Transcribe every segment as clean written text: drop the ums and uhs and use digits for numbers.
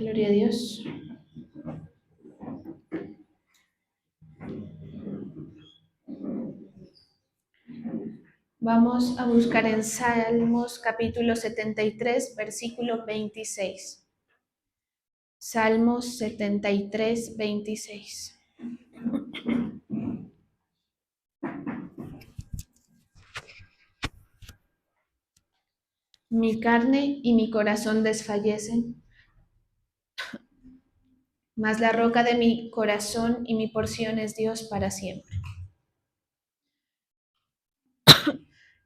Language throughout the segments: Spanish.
Gloria a Dios. Vamos a buscar en Salmos capítulo 73, versículo 26. Salmos 73, 26. Mi carne y mi corazón desfallecen, mas la roca de mi corazón y mi porción es Dios para siempre.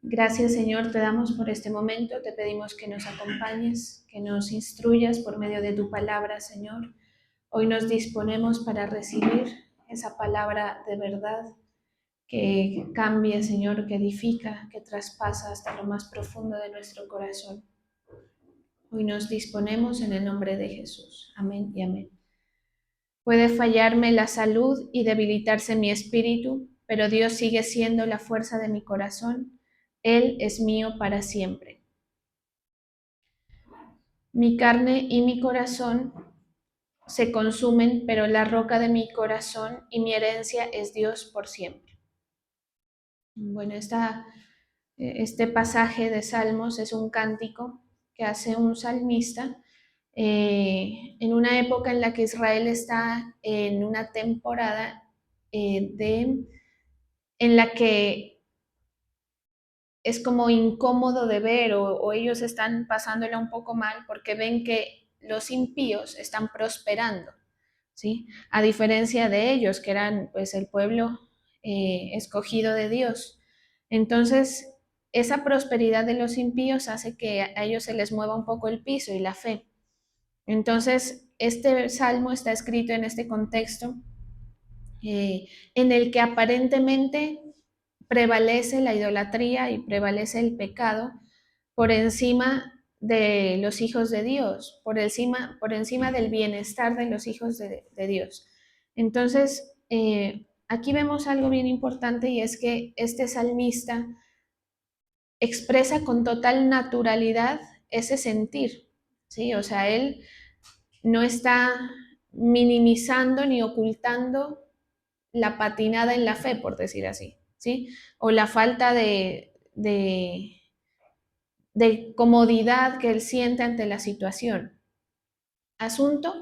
Gracias, Señor, te damos por este momento, te pedimos que nos acompañes, que nos instruyas por medio de tu palabra, Señor. Hoy nos disponemos para recibir esa palabra de verdad que cambia, Señor, que edifica, que traspasa hasta lo más profundo de nuestro corazón. Hoy nos disponemos en el nombre de Jesús. Amén y amén. Puede fallarme la salud y debilitarse mi espíritu, pero Dios sigue siendo la fuerza de mi corazón. Él es mío para siempre. Mi carne y mi corazón se consumen, pero la roca de mi corazón y mi herencia es Dios por siempre. Bueno, este pasaje de Salmos es un cántico que hace un salmista en una época en la que Israel está en una temporada en la que es como incómodo de ver o ellos están pasándola un poco mal porque ven que los impíos están prosperando, ¿sí? A diferencia de ellos, que eran pues el pueblo escogido de Dios. Entonces, esa prosperidad de los impíos hace que a ellos se les mueva un poco el piso y la fe. Entonces, este salmo está escrito en este contexto en el que aparentemente prevalece la idolatría y prevalece el pecado por encima de los hijos de Dios, por encima del bienestar de los hijos de Dios. Entonces, aquí vemos algo bien importante y es que este salmista expresa con total naturalidad ese sentir, ¿sí? O sea, él no está minimizando ni ocultando la patinada en la fe, por decir así, ¿sí? O la falta de comodidad que él siente ante la situación. Asunto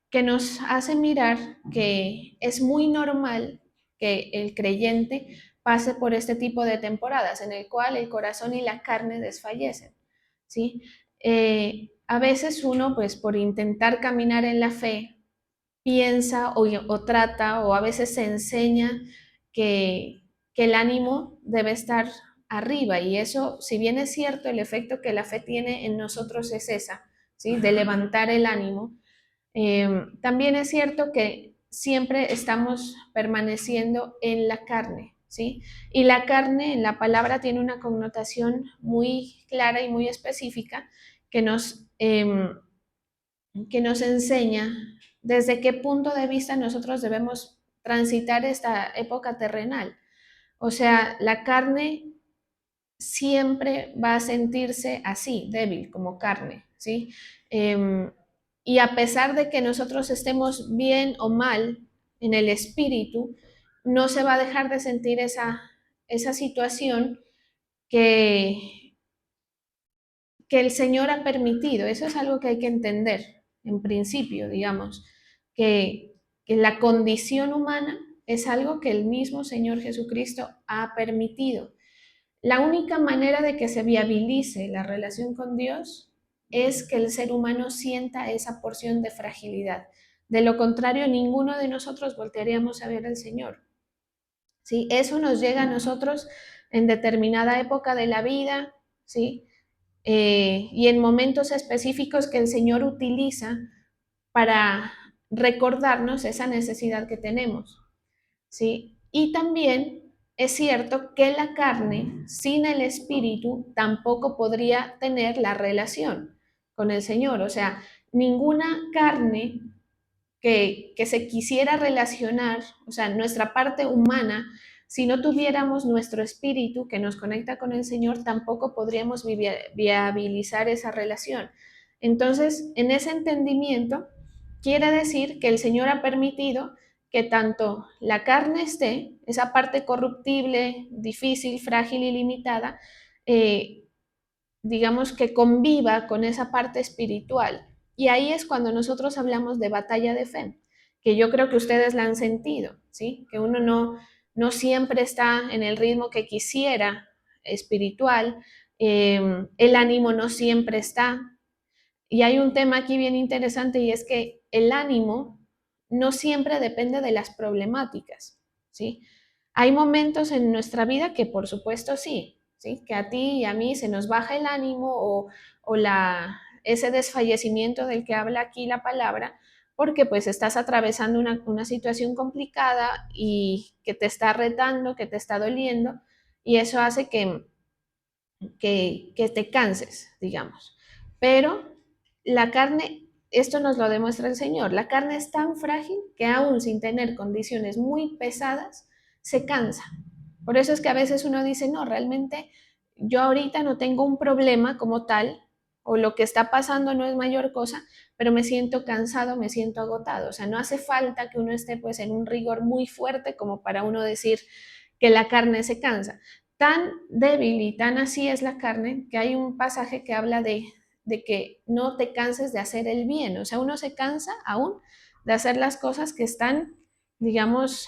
que nos hace mirar que es muy normal que el creyente pase por este tipo de temporadas en el cual el corazón y la carne desfallecen, ¿sí? A veces uno, pues por intentar caminar en la fe, piensa o trata o a veces se enseña que el ánimo debe estar arriba y eso, si bien es cierto, el efecto que la fe tiene en nosotros es esa, ¿sí? De levantar el ánimo, también es cierto que siempre estamos permaneciendo en la carne, ¿sí? Y la carne en la palabra tiene una connotación muy clara y muy específica que nos enseña desde qué punto de vista nosotros debemos transitar esta época terrenal. O sea, la carne siempre va a sentirse así, débil, como carne, ¿sí? Y a pesar de que nosotros estemos bien o mal en el espíritu, no se va a dejar de sentir esa situación que, que el Señor ha permitido. Eso es algo que hay que entender, en principio, digamos, que la condición humana es algo que el mismo Señor Jesucristo ha permitido. La única manera de que se viabilice la relación con Dios es que el ser humano sienta esa porción de fragilidad. De lo contrario, ninguno de nosotros voltearíamos a ver al Señor. ¿Sí? Eso nos llega a nosotros en determinada época de la vida, ¿sí? Y en momentos específicos que el Señor utiliza para recordarnos esa necesidad que tenemos, ¿sí? Y también es cierto que la carne sin el espíritu tampoco podría tener la relación con el Señor. O sea, ninguna carne que se quisiera relacionar, o sea, nuestra parte humana, si no tuviéramos nuestro espíritu que nos conecta con el Señor, tampoco podríamos viabilizar esa relación. Entonces, en ese entendimiento, quiere decir que el Señor ha permitido que tanto la carne esté, esa parte corruptible, difícil, frágil y limitada, digamos que conviva con esa parte espiritual. Y ahí es cuando nosotros hablamos de batalla de fe, que yo creo que ustedes la han sentido, ¿sí? Que uno no siempre está en el ritmo que quisiera espiritual, el ánimo no siempre está. Y hay un tema aquí bien interesante y es que el ánimo no siempre depende de las problemáticas, ¿sí? Hay momentos en nuestra vida que por supuesto sí, ¿sí? Que a ti y a mí se nos baja el ánimo o ese desfallecimiento del que habla aquí la palabra, porque pues estás atravesando una situación complicada y que te está retando, que te está doliendo, y eso hace que te canses, digamos. Pero la carne, esto nos lo demuestra el Señor, la carne es tan frágil que aún sin tener condiciones muy pesadas, se cansa. Por eso es que a veces uno dice, no, realmente yo ahorita no tengo un problema como tal, o lo que está pasando no es mayor cosa, pero me siento cansado, me siento agotado. O sea, no hace falta que uno esté pues en un rigor muy fuerte como para uno decir que la carne se cansa. Tan débil y tan así es la carne que hay un pasaje que habla de que no te canses de hacer el bien. O sea, uno se cansa aún de hacer las cosas que están, digamos,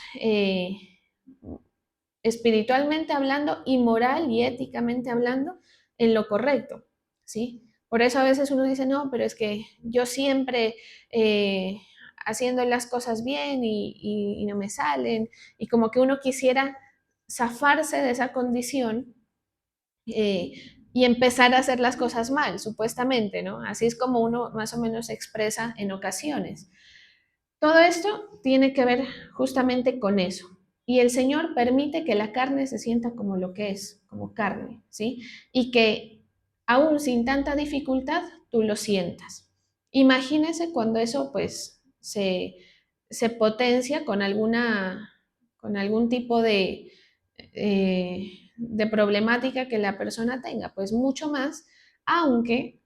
espiritualmente hablando y moral y éticamente hablando en lo correcto, ¿sí? Por eso a veces uno dice, no, pero es que yo siempre haciendo las cosas bien y no me salen, y como que uno quisiera zafarse de esa condición eh, y empezar a hacer las cosas mal, supuestamente, ¿no? Así es como uno más o menos se expresa en ocasiones. Todo esto tiene que ver justamente con eso. Y el Señor permite que la carne se sienta como lo que es, como carne, ¿sí? Y que aún sin tanta dificultad, tú lo sientas. Imagínese cuando eso pues se potencia con algún tipo de problemática que la persona tenga, pues mucho más, aunque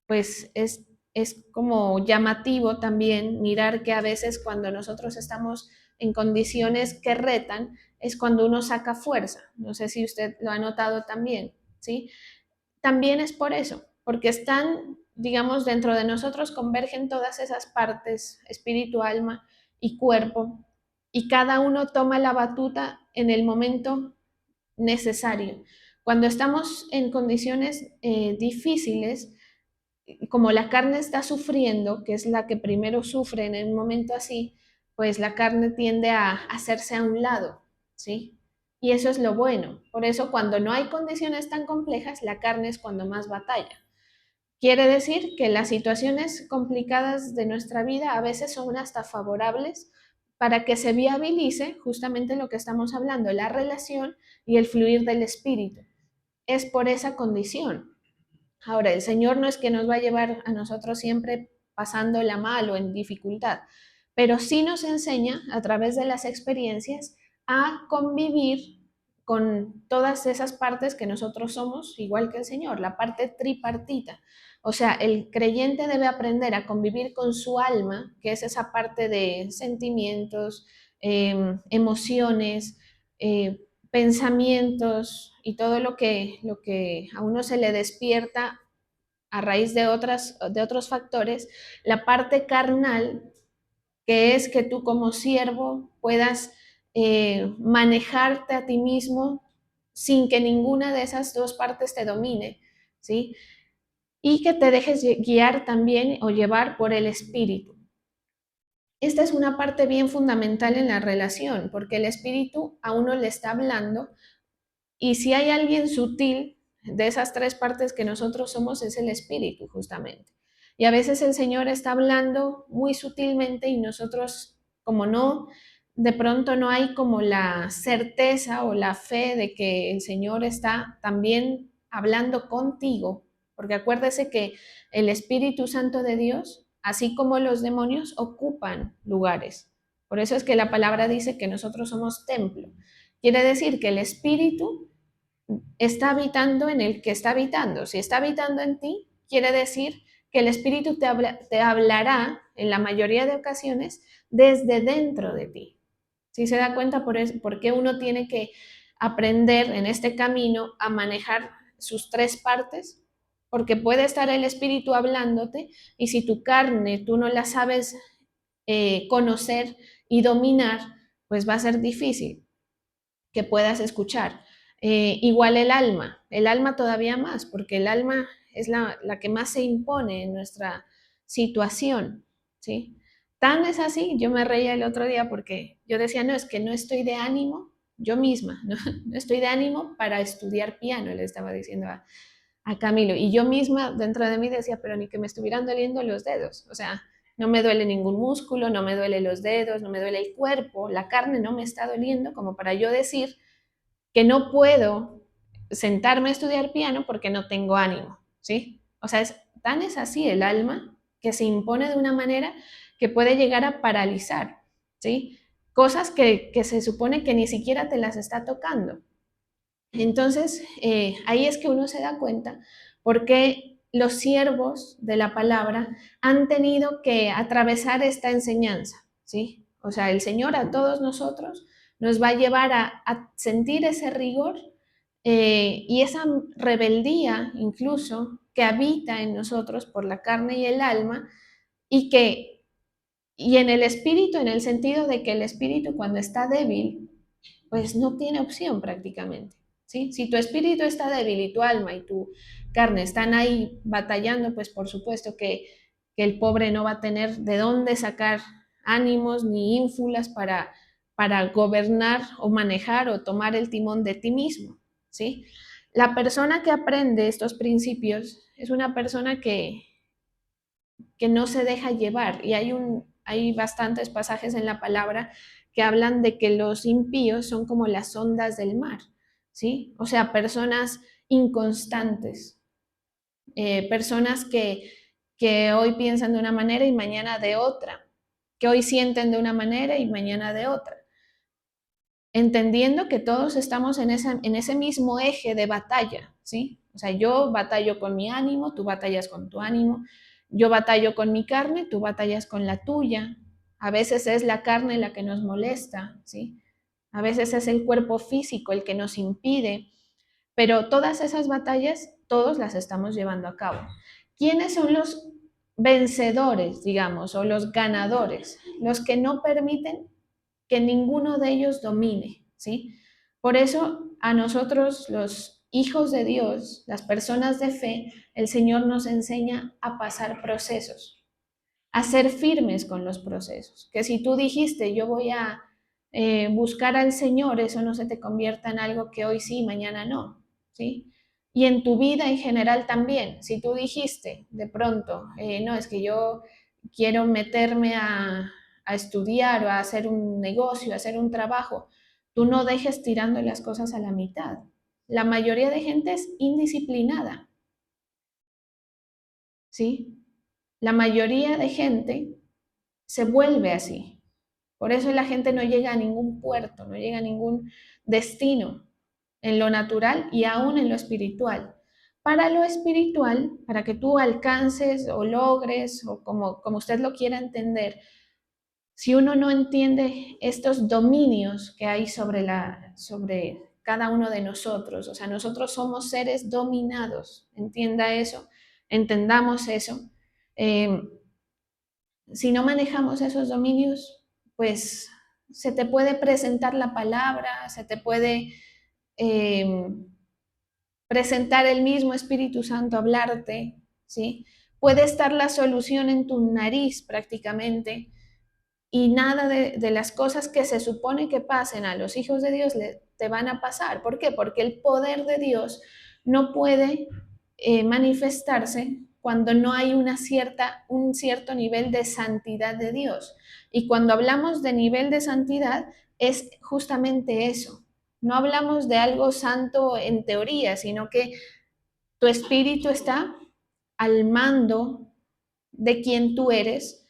pues es como llamativo también mirar que a veces cuando nosotros estamos en condiciones que retan, es cuando uno saca fuerza. No sé si usted lo ha notado también, ¿sí? También es por eso, porque están, digamos, dentro de nosotros convergen todas esas partes, espíritu, alma y cuerpo, y cada uno toma la batuta en el momento necesario. Cuando estamos en condiciones difíciles, como la carne está sufriendo, que es la que primero sufre en un momento así, pues la carne tiende a hacerse a un lado, ¿sí? Y eso es lo bueno. Por eso cuando no hay condiciones tan complejas, la carne es cuando más batalla. Quiere decir que las situaciones complicadas de nuestra vida a veces son hasta favorables para que se viabilice justamente lo que estamos hablando, la relación y el fluir del espíritu. Es por esa condición. Ahora, el Señor no es que nos va a llevar a nosotros siempre pasándola mal o en dificultad, pero sí nos enseña a través de las experiencias a convivir con todas esas partes que nosotros somos, igual que el Señor, la parte tripartita. O sea, el creyente debe aprender a convivir con su alma, que es esa parte de sentimientos, emociones, pensamientos y todo lo que a uno se le despierta a raíz de otros factores, la parte carnal, que es que tú como siervo puedas manejarte a ti mismo sin que ninguna de esas dos partes te domine, ¿sí? Y que te dejes guiar también o llevar por el espíritu. Esta es una parte bien fundamental en la relación, porque el espíritu a uno le está hablando. Y si hay alguien sutil de esas tres partes que nosotros somos, es el espíritu, justamente. Y a veces el Señor está hablando muy sutilmente y nosotros, como no, de pronto no hay como la certeza o la fe de que el Señor está también hablando contigo, porque acuérdese que el Espíritu Santo de Dios, así como los demonios, ocupan lugares. Por eso es que la palabra dice que nosotros somos templo. Quiere decir que el Espíritu está habitando en el que está habitando. Si está habitando en ti, quiere decir que el Espíritu te hablará en la mayoría de ocasiones desde dentro de ti. ¿Sí se da cuenta por qué uno tiene que aprender en este camino a manejar sus tres partes? Porque puede estar el Espíritu hablándote y si tu carne tú no la sabes conocer y dominar, pues va a ser difícil que puedas escuchar. Igual el alma todavía más, porque el alma es la que más se impone en nuestra situación, ¿sí? Tan es así, yo me reía el otro día porque yo decía, no, es que no estoy de ánimo, yo misma, no estoy de ánimo para estudiar piano, le estaba diciendo a Camilo, y yo misma dentro de mí decía, pero ni que me estuvieran doliendo los dedos, o sea, no me duele ningún músculo, no me duele los dedos, no me duele el cuerpo, la carne no me está doliendo como para yo decir que no puedo sentarme a estudiar piano porque no tengo ánimo, ¿sí? O sea, tan es así el alma que se impone de una manera que puede llegar a paralizar, ¿sí? Cosas que se supone que ni siquiera te las está tocando. Entonces, ahí es que uno se da cuenta porque los siervos de la palabra han tenido que atravesar esta enseñanza, ¿sí? O sea, el Señor a todos nosotros nos va a llevar a sentir ese rigor y esa rebeldía incluso que habita en nosotros por la carne y el alma y que y en el espíritu, en el sentido de que el espíritu cuando está débil, pues no tiene opción prácticamente, ¿sí? Si tu espíritu está débil y tu alma y tu carne están ahí batallando, pues por supuesto que el pobre no va a tener de dónde sacar ánimos ni ínfulas para gobernar o manejar o tomar el timón de ti mismo, ¿sí? La persona que aprende estos principios es una persona que no se deja llevar. Y hay bastantes pasajes en la palabra que hablan de que los impíos son como las ondas del mar, ¿sí? O sea, personas inconstantes, personas que hoy piensan de una manera y mañana de otra, que hoy sienten de una manera y mañana de otra. Entendiendo que todos estamos en ese mismo eje de batalla, ¿sí? O sea, yo batallo con mi ánimo, tú batallas con tu ánimo, yo batallo con mi carne, tú batallas con la tuya. A veces es la carne la que nos molesta, ¿sí? A veces es el cuerpo físico el que nos impide, pero todas esas batallas, todos las estamos llevando a cabo. ¿Quiénes son los vencedores, digamos, o los ganadores? Los que no permiten que ninguno de ellos domine, ¿sí? Por eso a nosotros los hijos de Dios, las personas de fe, el Señor nos enseña a pasar procesos, a ser firmes con los procesos. Que si tú dijiste, yo voy a buscar al Señor, eso no se te convierta en algo que hoy sí, mañana no, ¿sí? Y en tu vida en general también, si tú dijiste de pronto, no, es que yo quiero meterme a estudiar o a hacer un negocio, a hacer un trabajo, tú no dejes tirando las cosas a la mitad. La mayoría de gente es indisciplinada, ¿sí? La mayoría de gente se vuelve así. Por eso la gente no llega a ningún puerto, no llega a ningún destino en lo natural y aún en lo espiritual. Para lo espiritual, para que tú alcances o logres, o como usted lo quiera entender, si uno no entiende estos dominios que hay sobre cada uno de nosotros, o sea, nosotros somos seres dominados, entienda eso, entendamos eso. Eh, si no manejamos esos dominios, pues se te puede presentar la palabra, se te puede eh, presentar el mismo Espíritu Santo, hablarte, ¿sí? Puede estar la solución en tu nariz prácticamente y nada de las cosas que se supone que pasen a los hijos de Dios te van a pasar. ¿Por qué? Porque el poder de Dios no puede manifestarse cuando no hay un cierto nivel de santidad de Dios. Y cuando hablamos de nivel de santidad es justamente eso. No hablamos de algo santo en teoría, sino que tu espíritu está al mando de quien tú eres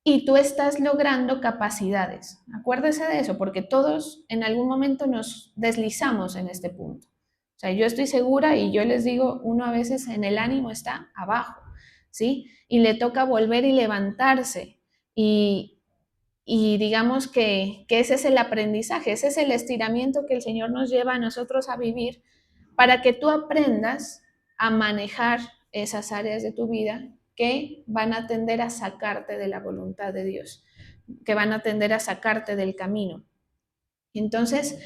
y tú estás logrando capacidades. Acuérdese de eso, porque todos en algún momento nos deslizamos en este punto. O sea, yo estoy segura y yo les digo, uno a veces en el ánimo está abajo, ¿sí? Y le toca volver y levantarse. Y digamos que ese es el aprendizaje, ese es el estiramiento que el Señor nos lleva a nosotros a vivir para que tú aprendas a manejar esas áreas de tu vida que van a tender a sacarte de la voluntad de Dios, que van a tender a sacarte del camino. Entonces,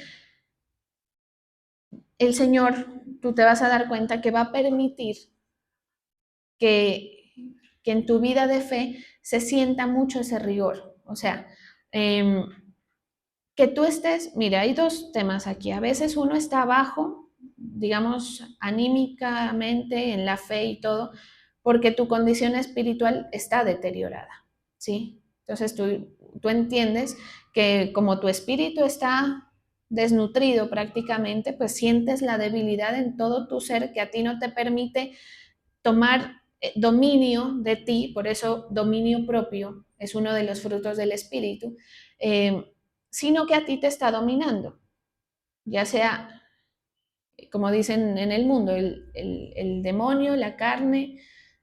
el Señor, tú te vas a dar cuenta que va a permitir que, que en tu vida de fe se sienta mucho ese rigor. O sea, eh, que tú estés, mira, hay dos temas aquí. A veces uno está abajo, digamos, anímicamente, en la fe y todo, porque tu condición espiritual está deteriorada, ¿sí? Entonces tú entiendes que como tu espíritu está desnutrido prácticamente, pues sientes la debilidad en todo tu ser que a ti no te permite tomar dominio de ti, por eso dominio propio es uno de los frutos del espíritu, eh, sino que a ti te está dominando, ya sea, como dicen en el mundo, el demonio, la carne,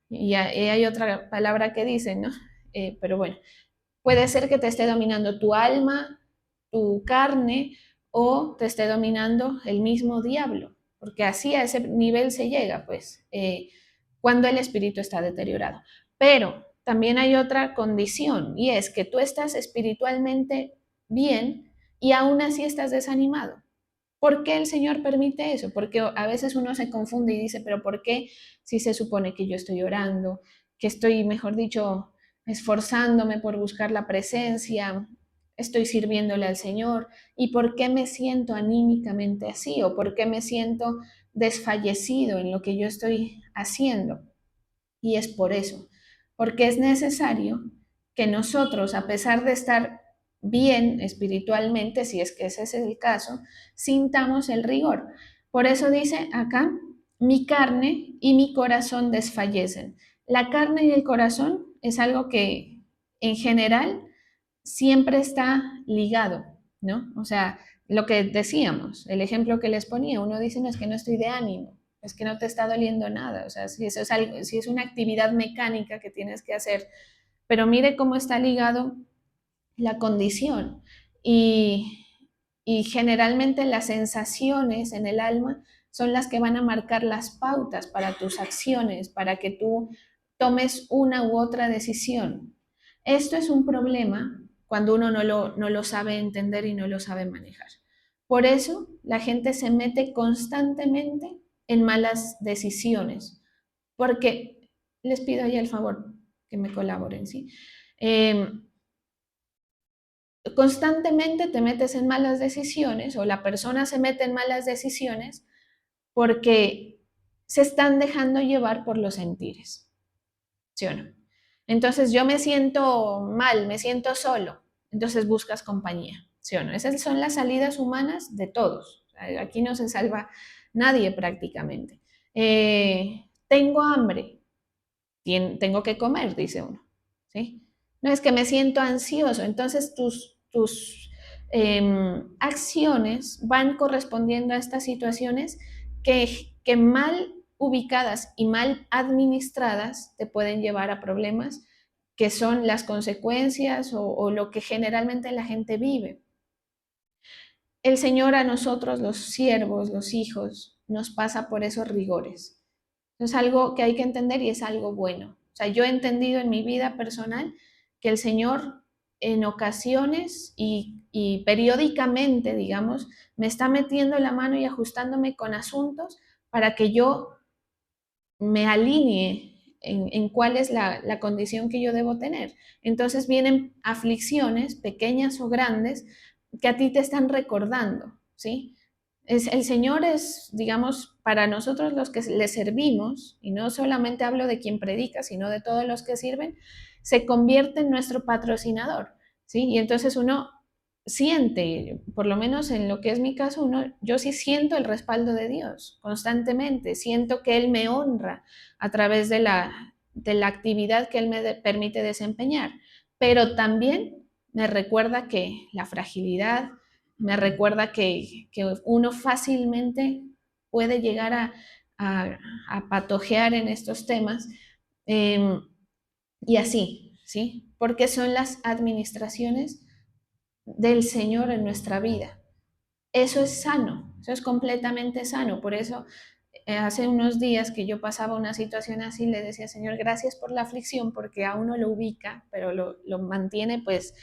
y hay otra palabra que dicen, ¿no? Pero bueno, puede ser que te esté dominando tu alma, tu carne, o te esté dominando el mismo diablo, porque así a ese nivel se llega, pues, cuando el espíritu está deteriorado. Pero también hay otra condición, y es que tú estás espiritualmente bien y aún así estás desanimado. ¿Por qué el Señor permite eso? Porque a veces uno se confunde y dice, pero ¿por qué si se supone que yo estoy orando, que estoy, mejor dicho, esforzándome por buscar la presencia, estoy sirviéndole al Señor? ¿Y por qué me siento anímicamente así? ¿O por qué me siento desfallecido en lo que yo estoy haciendo? Y es por eso, porque es necesario que nosotros, a pesar de estar bien espiritualmente, si es que ese es el caso, sintamos el rigor. Por eso dice acá, mi carne y mi corazón desfallecen. La carne y el corazón es algo que en general siempre está ligado, ¿no? O sea, lo que decíamos, el ejemplo que les ponía, uno dice, no, es que no estoy de ánimo, es que no te está doliendo nada, o sea, si eso es algo, si es una actividad mecánica que tienes que hacer, pero mire cómo está ligado la condición y, y generalmente las sensaciones en el alma son las que van a marcar las pautas para tus acciones, para que tú tomes una u otra decisión. Esto es un problema cuando uno no lo sabe entender y no lo sabe manejar. Por eso la gente se mete constantemente en malas decisiones, porque les pido ahí el favor que me colaboren, ¿sí? Eh, Constantemente te metes en malas decisiones o la persona se mete en malas decisiones porque se están dejando llevar por los sentires, ¿sí o no? Entonces yo me siento mal, me siento solo, entonces buscas compañía, ¿sí o no? Esas son las salidas humanas de todos. Aquí no se salva nadie prácticamente. Tengo hambre, tengo que comer, dice uno, ¿sí? No es que me siento ansioso, entonces tus acciones van correspondiendo a estas situaciones que mal ubicadas y mal administradas te pueden llevar a problemas que son las consecuencias o lo que generalmente la gente vive. El Señor a nosotros, los siervos, los hijos, nos pasa por esos rigores. Es algo que hay que entender y es algo bueno. O sea, yo he entendido en mi vida personal que el Señor en ocasiones y periódicamente, digamos, me está metiendo la mano y ajustándome con asuntos para que yo me alinee en cuál es la condición que yo debo tener. Entonces vienen aflicciones, pequeñas o grandes, que a ti te están recordando, ¿sí? El Señor es, digamos, para nosotros los que le servimos, y no solamente hablo de quien predica, sino de todos los que sirven, se convierte en nuestro patrocinador, ¿sí? Y entonces uno siente, por lo menos en lo que es mi caso, yo sí siento el respaldo de Dios constantemente, siento que Él me honra a través de la actividad que Él me permite desempeñar, pero también me recuerda que la fragilidad, me recuerda que uno fácilmente puede llegar a patojear en estos temas Y así, ¿sí? Porque son las administraciones del Señor en nuestra vida. Eso es sano, eso es completamente sano. Por eso, hace unos días que yo pasaba una situación así, le decía, Señor, gracias por la aflicción, porque a uno lo ubica, pero lo mantiene, pues,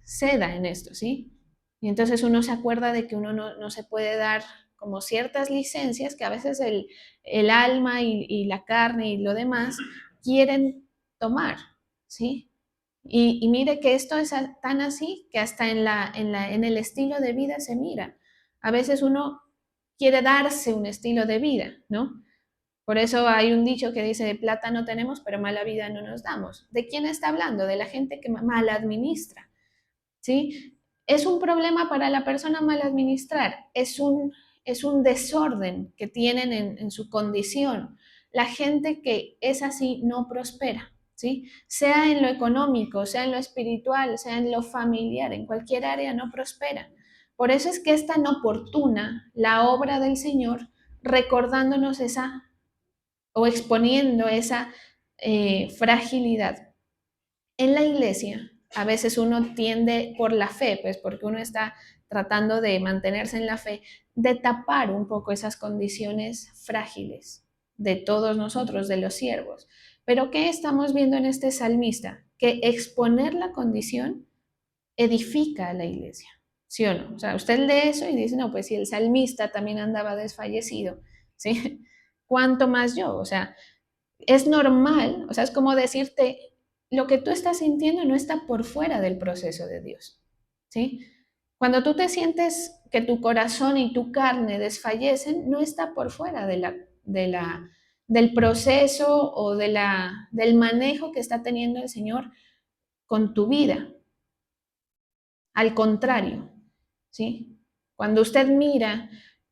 seda en esto, ¿sí? Y entonces uno se acuerda de que uno no se puede dar como ciertas licencias que a veces el alma y la carne y lo demás quieren tomar, ¿sí? Y mire que esto es tan así que hasta en el estilo de vida se mira. A veces uno quiere darse un estilo de vida, ¿no? Por eso hay un dicho que dice, de plata no tenemos, pero mala vida no nos damos. ¿De quién está hablando? De la gente que mal administra, ¿sí? Es un problema para la persona mal administrar, es un desorden que tienen en su condición. La gente que es así no prospera, ¿sí? Sea en lo económico, sea en lo espiritual, sea en lo familiar, en cualquier área no prospera. Por eso es que es tan oportuna la obra del Señor recordándonos esa o exponiendo esa fragilidad. En la iglesia, a veces uno tiende por la fe, pues porque uno está tratando de mantenerse en la fe, de tapar un poco esas condiciones frágiles de todos nosotros, de los siervos. Pero ¿qué estamos viendo en este salmista? Que exponer la condición edifica a la iglesia, ¿sí o no? O sea, usted lee eso y dice, no, pues si el salmista también andaba desfallecido, ¿sí? ¿Cuánto más yo? O sea, es normal, o sea, es como decirte, lo que tú estás sintiendo no está por fuera del proceso de Dios, ¿sí? Cuando tú te sientes que tu corazón y tu carne desfallecen, no está por fuera del proceso o del manejo que está teniendo el Señor con tu vida. Al contrario, ¿sí? Cuando usted mira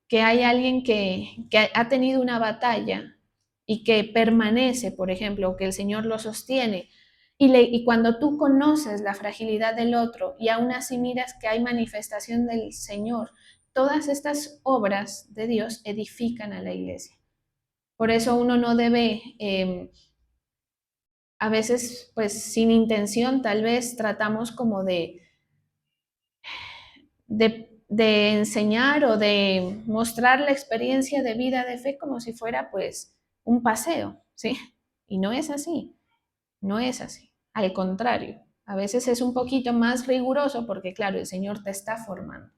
que hay alguien que ha tenido una batalla y que permanece, por ejemplo, que el Señor lo sostiene, y cuando tú conoces la fragilidad del otro y aún así miras que hay manifestación del Señor, todas estas obras de Dios edifican a la iglesia. Por eso uno no debe, a veces, pues sin intención, tal vez tratamos como de enseñar o de mostrar la experiencia de vida de fe como si fuera pues un paseo, ¿sí? Y no es así, no es así. Al contrario, a veces es un poquito más riguroso porque claro, el Señor te está formando.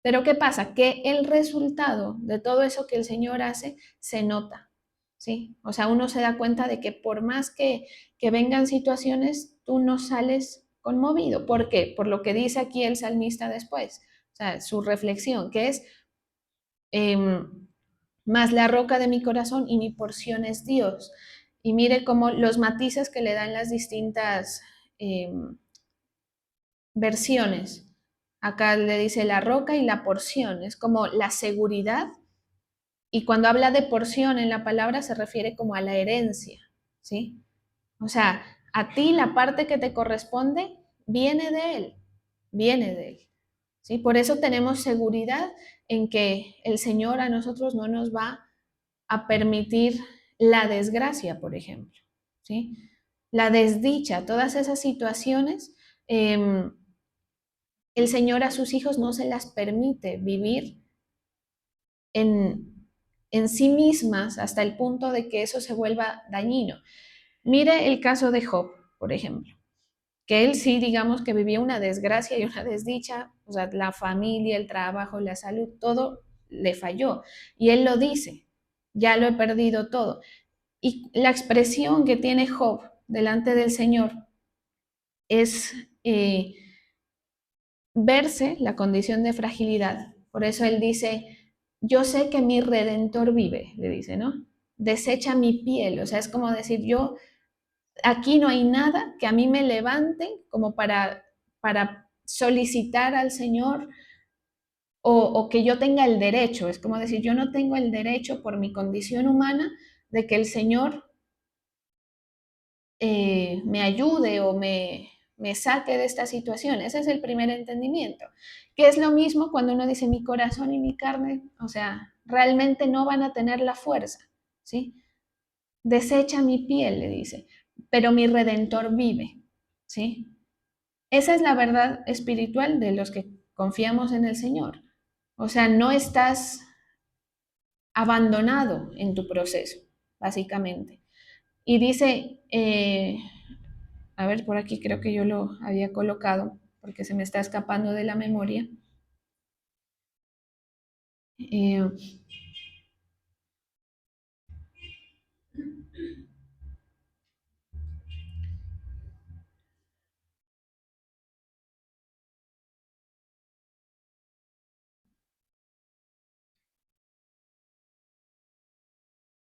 Pero ¿qué pasa? Que el resultado de todo eso que el Señor hace se nota, ¿sí? O sea, uno se da cuenta de que por más que vengan situaciones, tú no sales conmovido. ¿Por qué? Por lo que dice aquí el salmista después. O sea, su reflexión, que es, más la roca de mi corazón y mi porción es Dios. Y mire cómo los matices que le dan las distintas versiones. Acá le dice la roca y la porción, es como la seguridad. Y cuando habla de porción en la palabra se refiere como a la herencia, ¿sí? O sea, a ti la parte que te corresponde viene de Él, viene de Él, ¿sí? Por eso tenemos seguridad en que el Señor a nosotros no nos va a permitir la desgracia, por ejemplo, ¿sí? La desdicha, todas esas situaciones, el Señor a sus hijos no se las permite vivir en sí mismas hasta el punto de que eso se vuelva dañino. Mire el caso de Job, por ejemplo, que él sí, digamos que vivía una desgracia y una desdicha, o sea, la familia, el trabajo, la salud, todo le falló. Y él lo dice, ya lo he perdido todo. Y la expresión que tiene Job delante del Señor es verse la condición de fragilidad. Por eso él dice, yo sé que mi redentor vive, le dice, ¿no? Desecha mi piel, o sea, es como decir, yo, aquí no hay nada que a mí me levante como para solicitar al Señor o que yo tenga el derecho, es como decir, yo no tengo el derecho por mi condición humana de que el Señor me ayude o me saque de esta situación. Ese es el primer entendimiento. Que es lo mismo cuando uno dice mi corazón y mi carne, o sea, realmente no van a tener la fuerza, ¿sí? desecha mi piel, le dice, pero mi Redentor vive, ¿sí? Esa es la verdad espiritual de los que confiamos en el Señor. O sea, no estás abandonado en tu proceso, básicamente. Y dice, a ver, por aquí creo que yo lo había colocado, porque se me está escapando de la memoria. Eh,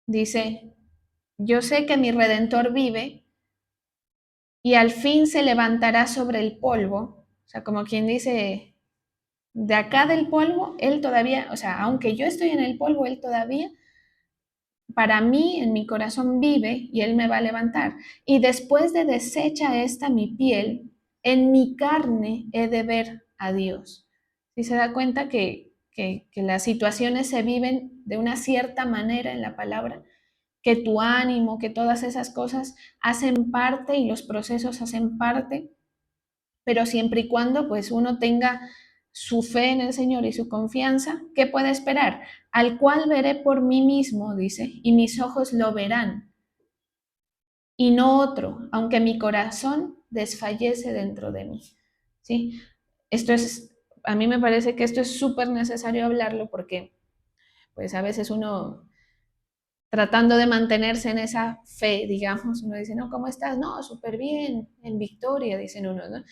dice, yo sé que mi Redentor vive y al fin se levantará sobre el polvo. O sea, como quien dice, de acá del polvo, él todavía, o sea, aunque yo estoy en el polvo, él todavía, para mí, en mi corazón vive y él me va a levantar. Y después de deshecha esta mi piel, en mi carne he de ver a Dios. Si se da cuenta que las situaciones se viven de una cierta manera en la palabra, que tu ánimo, que todas esas cosas hacen parte y los procesos hacen parte, pero siempre y cuando pues uno tenga su fe en el Señor y su confianza, ¿qué puede esperar? Al cual veré por mí mismo, dice, y mis ojos lo verán, y no otro, aunque mi corazón desfallece dentro de mí. ¿Sí? Esto es, a mí me parece que esto es súper necesario hablarlo porque pues a veces uno tratando de mantenerse en esa fe, digamos, uno dice, no, ¿cómo estás? No, súper bien, en victoria, dicen unos, ¿no?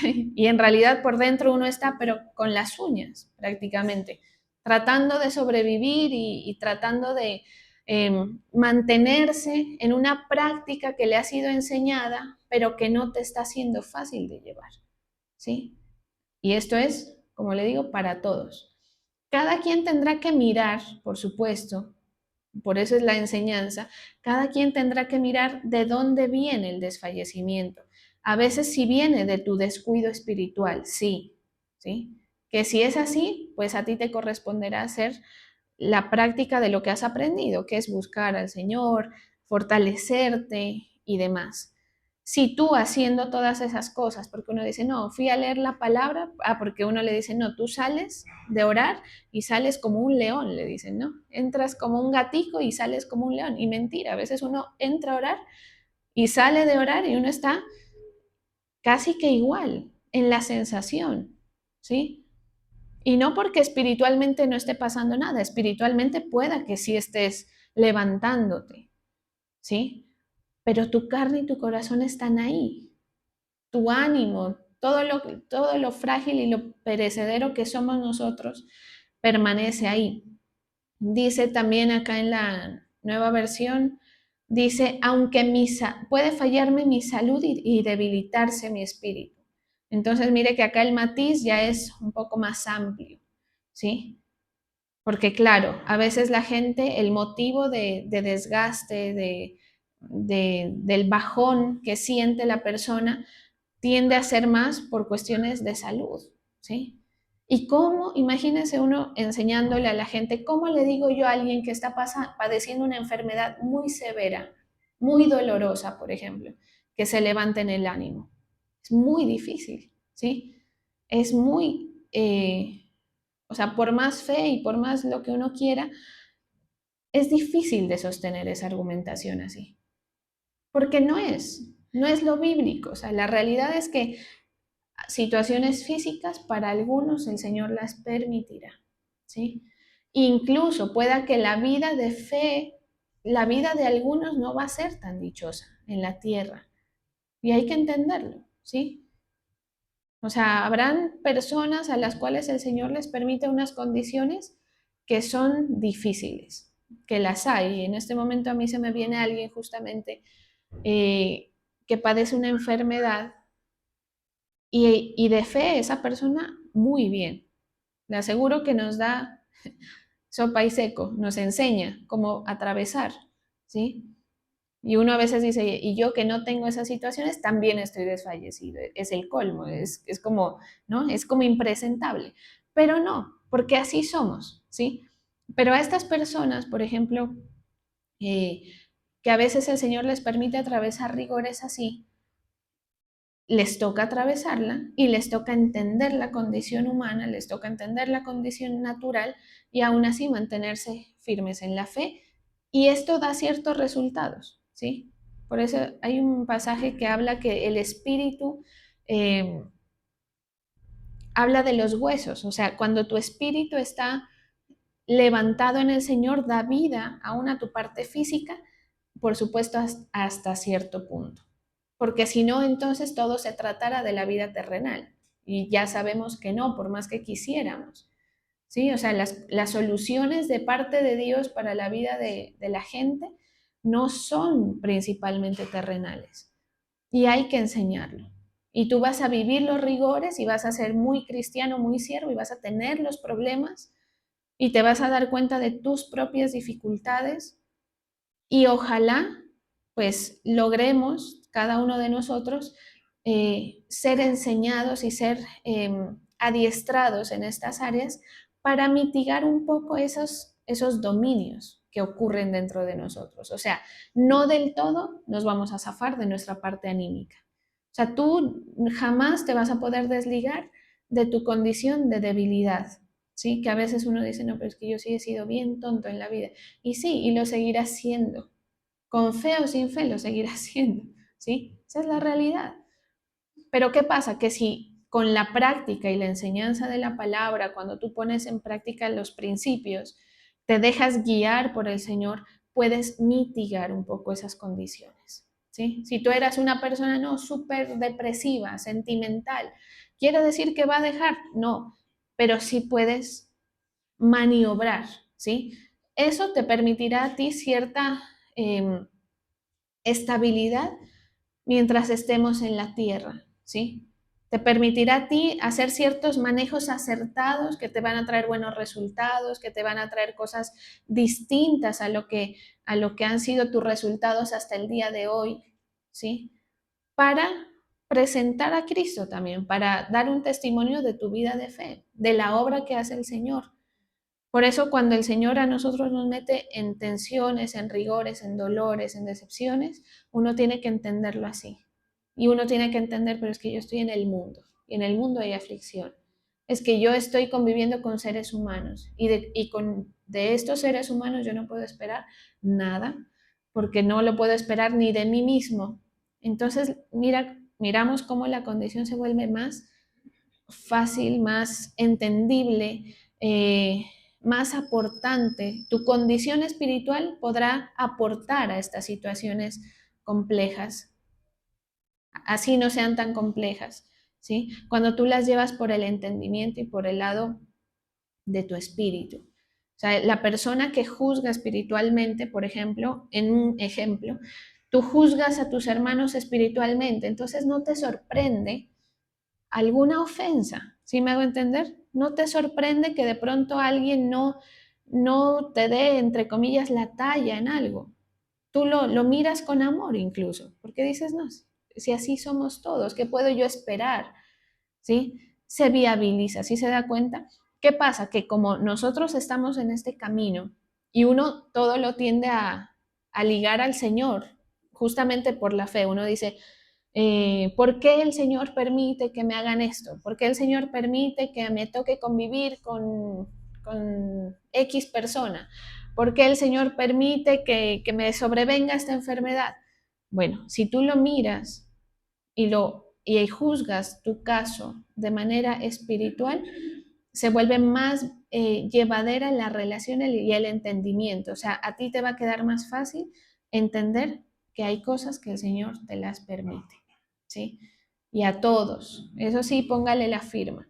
Y en realidad por dentro uno está, pero con las uñas prácticamente, tratando de sobrevivir y tratando de mantenerse en una práctica que le ha sido enseñada, pero que no te está siendo fácil de llevar, ¿sí? Y esto es, como le digo, para todos. Cada quien tendrá que mirar, por supuesto, por eso es la enseñanza, cada quien tendrá que mirar de dónde viene el desfallecimiento. A veces si viene de tu descuido espiritual, sí, ¿sí? Que si es así, pues a ti te corresponderá hacer la práctica de lo que has aprendido, que es buscar al Señor, fortalecerte y demás. Si tú haciendo todas esas cosas, porque uno dice, no, fui a leer la palabra, porque uno le dice, no, tú sales de orar y sales como un león, le dicen, ¿no? Entras como un gatico y sales como un león. Y mentira, a veces uno entra a orar y sale de orar y uno está casi que igual en la sensación, ¿sí? Y no porque espiritualmente no esté pasando nada, espiritualmente pueda que sí estés levantándote, ¿sí? Pero tu carne y tu corazón están ahí, tu ánimo, todo lo frágil y lo perecedero que somos nosotros permanece ahí. Dice también acá en la nueva versión, dice, aunque puede fallarme mi salud y debilitarse mi espíritu. Entonces, mire que acá el matiz ya es un poco más amplio, ¿sí? Porque claro, a veces la gente, el motivo de desgaste, del bajón que siente la persona, tiende a ser más por cuestiones de salud, ¿sí? ¿Y cómo, imagínense uno enseñándole a la gente, cómo le digo yo a alguien que está padeciendo una enfermedad muy severa, muy dolorosa, por ejemplo, que se levante en el ánimo? Es muy difícil, ¿sí? Es muy, o sea, por más fe y por más lo que uno quiera, es difícil de sostener esa argumentación así, porque no es lo bíblico, o sea, la realidad es que situaciones físicas para algunos el Señor las permitirá, ¿sí? Incluso pueda que la vida de fe, la vida de algunos no va a ser tan dichosa en la tierra, y hay que entenderlo, ¿sí? O sea, habrán personas a las cuales el Señor les permite unas condiciones que son difíciles, que las hay. En este momento a mí se me viene alguien justamente que padece una enfermedad y de fe esa persona muy bien. Le aseguro que nos da sopa y seco, nos enseña cómo atravesar, ¿sí? Y uno a veces dice, y yo que no tengo esas situaciones, también estoy desfallecido. Es el colmo, es como, ¿no? Es como impresentable. Pero no, porque así somos, ¿sí? Pero a estas personas, por ejemplo, eh, que a veces el Señor les permite atravesar rigores así, les toca atravesarla y les toca entender la condición humana, les toca entender la condición natural y aún así mantenerse firmes en la fe. Y esto da ciertos resultados, ¿sí? Por eso hay un pasaje que habla que el espíritu eh, habla de los huesos, o sea, cuando tu espíritu está levantado en el Señor, da vida aún a tu parte física, por supuesto hasta cierto punto. Porque si no, entonces todo se tratara de la vida terrenal. Y ya sabemos que no, por más que quisiéramos. ¿Sí? O sea, las soluciones de parte de Dios para la vida de la gente no son principalmente terrenales. Y hay que enseñarlo. Y tú vas a vivir los rigores y vas a ser muy cristiano, muy siervo y vas a tener los problemas y te vas a dar cuenta de tus propias dificultades y ojalá pues logremos cada uno de nosotros ser enseñados y ser adiestrados en estas áreas para mitigar un poco esos dominios que ocurren dentro de nosotros. O sea, no del todo nos vamos a zafar de nuestra parte anímica. O sea, tú jamás te vas a poder desligar de tu condición de debilidad, ¿sí? Que a veces uno dice, no, pero es que yo sí he sido bien tonto en la vida. Y sí, y lo seguirás siendo. Con fe o sin fe lo seguirás siendo, ¿sí? Esa es la realidad. Pero ¿qué pasa? Que si con la práctica y la enseñanza de la palabra, cuando tú pones en práctica los principios, te dejas guiar por el Señor, puedes mitigar un poco esas condiciones, ¿sí? Si tú eras una persona, no, súper depresiva, sentimental, ¿quiere decir que va a dejar? No, pero sí puedes maniobrar, ¿sí? Eso te permitirá a ti cierta estabilidad mientras estemos en la tierra, ¿sí? Te permitirá a ti hacer ciertos manejos acertados que te van a traer buenos resultados, que te van a traer cosas distintas a lo que han sido tus resultados hasta el día de hoy, ¿sí? Para presentar a Cristo también, para dar un testimonio de tu vida de fe, de la obra que hace el Señor. Por eso cuando el Señor a nosotros nos mete en tensiones, en rigores, en dolores, en decepciones, uno tiene que entenderlo así. Y uno tiene que entender, pero es que yo estoy en el mundo y en el mundo hay aflicción. Es que yo estoy conviviendo con seres humanos de estos seres humanos yo no puedo esperar nada, porque no lo puedo esperar ni de mí mismo. Entonces, miramos cómo la condición se vuelve más fácil, más entendible, más aportante. Tu condición espiritual podrá aportar a estas situaciones complejas, así no sean tan complejas, ¿sí? Cuando tú las llevas por el entendimiento y por el lado de tu espíritu. O sea, la persona que juzga espiritualmente, por ejemplo, en un ejemplo, tú juzgas a tus hermanos espiritualmente, entonces no te sorprende alguna ofensa, ¿sí me hago entender? No te sorprende que de pronto alguien no te dé, entre comillas, la talla en algo. Tú lo miras con amor incluso, porque dices, no, si así somos todos, ¿qué puedo yo esperar? ¿Sí? Se viabiliza, ¿sí se da cuenta? ¿Qué pasa? Que como nosotros estamos en este camino y uno todo lo tiende a ligar al Señor, justamente por la fe, uno dice, ¿por qué el Señor permite que me hagan esto? ¿Por qué el Señor permite que me toque convivir con X persona? ¿Por qué el Señor permite que me sobrevenga esta enfermedad? Bueno, si tú lo miras y juzgas tu caso de manera espiritual, se vuelve más llevadera la relación y el entendimiento. O sea, a ti te va a quedar más fácil entender que hay cosas que el Señor te las permite, ¿sí? Y a todos, eso sí, póngale la firma.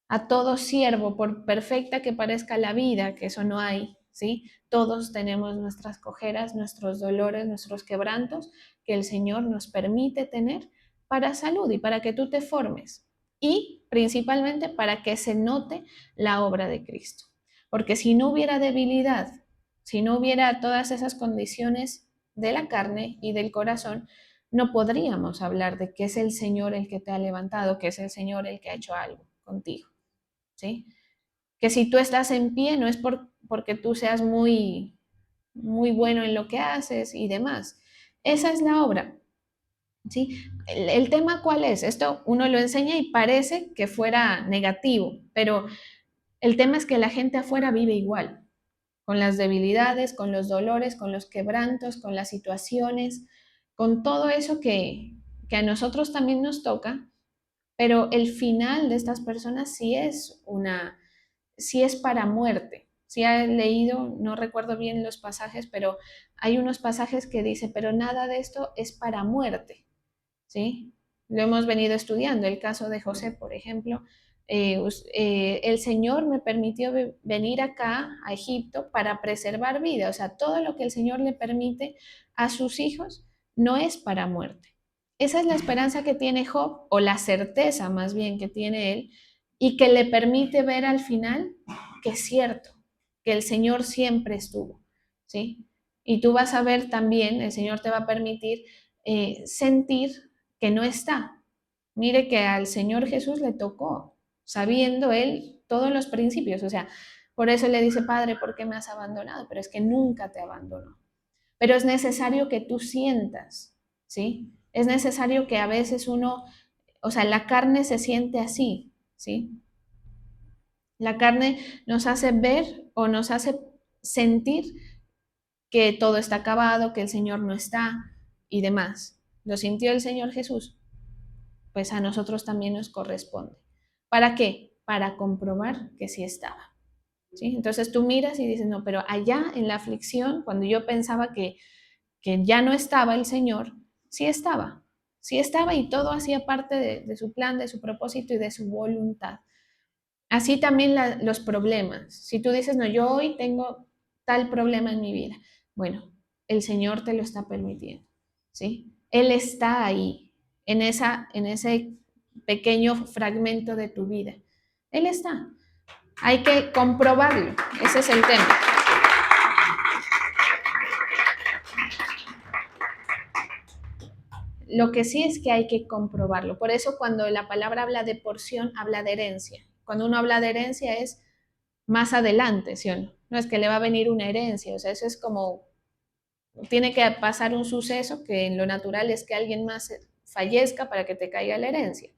A todo siervo, por perfecta que parezca la vida, que eso no hay, ¿sí? Todos tenemos nuestras cojeras, nuestros dolores, nuestros quebrantos que el Señor nos permite tener para salud y para que tú te formes y principalmente para que se note la obra de Cristo. Porque si no hubiera debilidad, si no hubiera todas esas condiciones de la carne y del corazón, no podríamos hablar de que es el Señor el que te ha levantado, que es el Señor el que ha hecho algo contigo. ¿Sí? Que si tú estás en pie no es porque tú seas muy muy bueno en lo que haces y demás. Esa es la obra, ¿sí? El tema cuál es, esto uno lo enseña y parece que fuera negativo, pero el tema es que la gente afuera vive igual, con las debilidades, con los dolores, con los quebrantos, con las situaciones, con todo eso que a nosotros también nos toca, pero el final de estas personas sí es para muerte. Si has leído, no recuerdo bien los pasajes, pero hay unos pasajes que dice, pero nada de esto es para muerte, ¿sí? Lo hemos venido estudiando, el caso de José, por ejemplo. El Señor me permitió venir acá a Egipto para preservar vida, o sea, todo lo que el Señor le permite a sus hijos no es para muerte. Esa es la esperanza que tiene Job, o la certeza más bien que tiene él, y que le permite ver al final que es cierto, que el Señor siempre estuvo, ¿sí? Y tú vas a ver también, el Señor te va a permitir sentir que no está. Mire que al Señor Jesús le tocó, sabiendo él todos los principios, o sea, por eso le dice, Padre, ¿por qué me has abandonado? Pero es que nunca te abandonó. Pero es necesario que tú sientas, ¿sí? Es necesario que a veces uno, o sea, la carne se siente así, ¿sí? La carne nos hace ver o nos hace sentir que todo está acabado, que el Señor no está y demás. ¿Lo sintió el Señor Jesús? Pues a nosotros también nos corresponde. ¿Para qué? Para comprobar que sí estaba. ¿Sí? Entonces tú miras y dices, no, pero allá en la aflicción, cuando yo pensaba que ya no estaba el Señor, sí estaba y todo hacía parte de su plan, de su propósito y de su voluntad. Así también los problemas. Si tú dices, no, yo hoy tengo tal problema en mi vida, bueno, el Señor te lo está permitiendo, ¿sí? Él está ahí, en ese pequeño fragmento de tu vida. Él está. Hay que comprobarlo. Ese es el tema. Lo que sí es que hay que comprobarlo. Por eso cuando la palabra habla de porción, habla de herencia. Cuando uno habla de herencia es más adelante, ¿sí o no? No es que le va a venir una herencia, o sea, eso es como, tiene que pasar un suceso que en lo natural es que alguien más fallezca para que te caiga la herencia,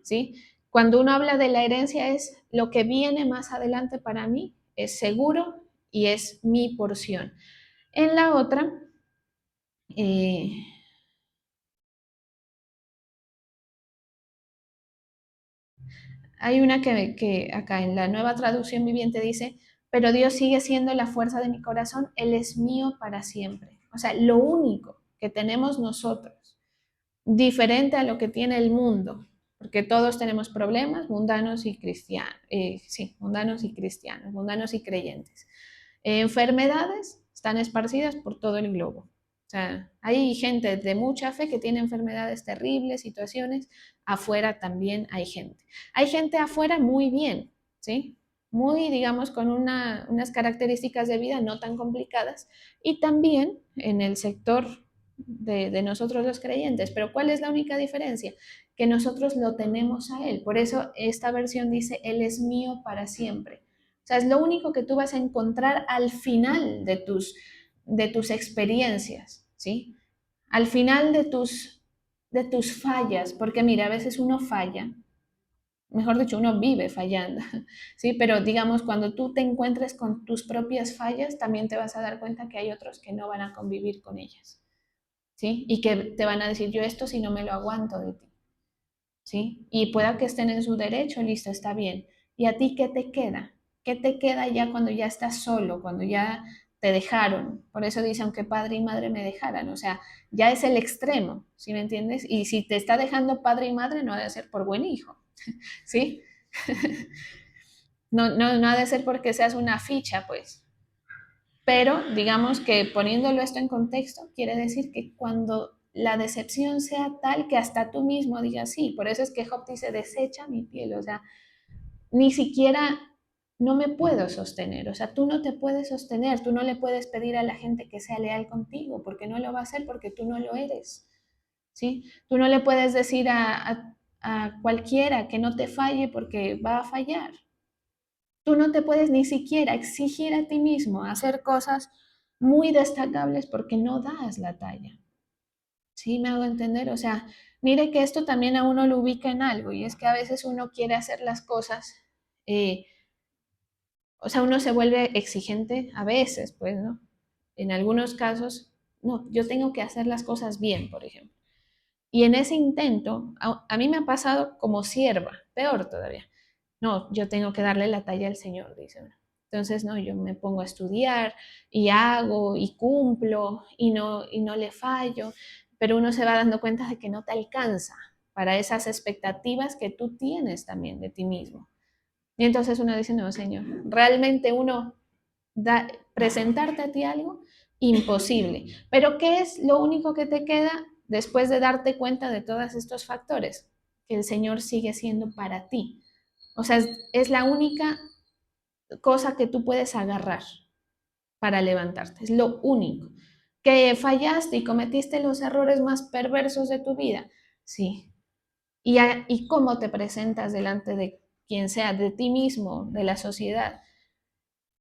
¿sí? Cuando uno habla de la herencia es lo que viene más adelante para mí, es seguro y es mi porción. En la otra, eh, hay una que acá en la nueva traducción viviente dice, pero Dios sigue siendo la fuerza de mi corazón, Él es mío para siempre. O sea, lo único que tenemos nosotros, diferente a lo que tiene el mundo, porque todos tenemos problemas mundanos y cristianos, sí, mundanos y cristianos, mundanos y creyentes. Enfermedades están esparcidas por todo el globo. O sea, hay gente de mucha fe que tiene enfermedades terribles, situaciones. Afuera también hay gente. Hay gente afuera muy bien, ¿sí? Muy, digamos, con unas características de vida no tan complicadas. Y también en el sector de nosotros los creyentes. Pero ¿cuál es la única diferencia? Que nosotros lo tenemos a Él. Por eso esta versión dice, Él es mío para siempre. O sea, es lo único que tú vas a encontrar al final de tus experiencias, ¿sí? Al final de tus fallas, porque mira, a veces uno falla, mejor dicho, uno vive fallando, ¿sí? Pero digamos, cuando tú te encuentres con tus propias fallas, también te vas a dar cuenta que hay otros que no van a convivir con ellas, ¿sí? Y que te van a decir, yo esto si no me lo aguanto de ti, ¿sí? Y pueda que estén en su derecho, listo, está bien. ¿Y a ti qué te queda? ¿Qué te queda ya cuando ya estás solo, cuando ya te dejaron? Por eso dice, aunque padre y madre me dejaran, o sea, ya es el extremo, ¿sí me entiendes? Y si te está dejando padre y madre, no ha de ser por buen hijo, ¿sí? No ha de ser porque seas una ficha, pues. Pero digamos que poniéndolo esto en contexto, quiere decir que cuando la decepción sea tal que hasta tú mismo digas sí, por eso es que Job dice, desecha mi piel, o sea, ni siquiera no me puedo sostener, o sea, tú no te puedes sostener, tú no le puedes pedir a la gente que sea leal contigo, porque no lo va a hacer porque tú no lo eres, ¿sí? Tú no le puedes decir a cualquiera que no te falle porque va a fallar. Tú no te puedes ni siquiera exigir a ti mismo hacer cosas muy destacables porque no das la talla. ¿Sí me hago entender? O sea, mire que esto también a uno lo ubica en algo y es que a veces uno quiere hacer las cosas, eh, o sea, uno se vuelve exigente a veces, pues, ¿no? En algunos casos, no, yo tengo que hacer las cosas bien, por ejemplo. Y en ese intento, a mí me ha pasado como sierva, peor todavía. No, yo tengo que darle la talla al Señor, dice uno. Entonces, no, yo me pongo a estudiar y hago y cumplo y no le fallo, pero uno se va dando cuenta de que no te alcanza para esas expectativas que tú tienes también de ti mismo. Y entonces uno dice, no, Señor, realmente uno presentarte a ti algo imposible. Pero ¿qué es lo único que te queda después de darte cuenta de todos estos factores? Que el Señor sigue siendo para ti. O sea, es la única cosa que tú puedes agarrar para levantarte. Es lo único. Que fallaste y cometiste los errores más perversos de tu vida. Sí. Y cómo te presentas delante de quien sea, de ti mismo, de la sociedad.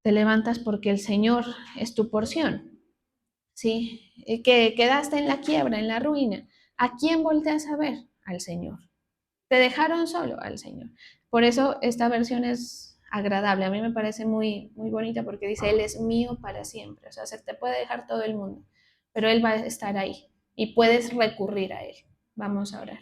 Te levantas porque el Señor es tu porción. ¿Sí? Que quedaste en la quiebra, en la ruina. ¿A quién volteas a ver? Al Señor. Te dejaron solo al Señor. Por eso esta versión es agradable. A mí me parece muy, muy bonita porque dice, Él es mío para siempre. O sea, se te puede dejar todo el mundo, pero Él va a estar ahí y puedes recurrir a Él. Vamos a orar.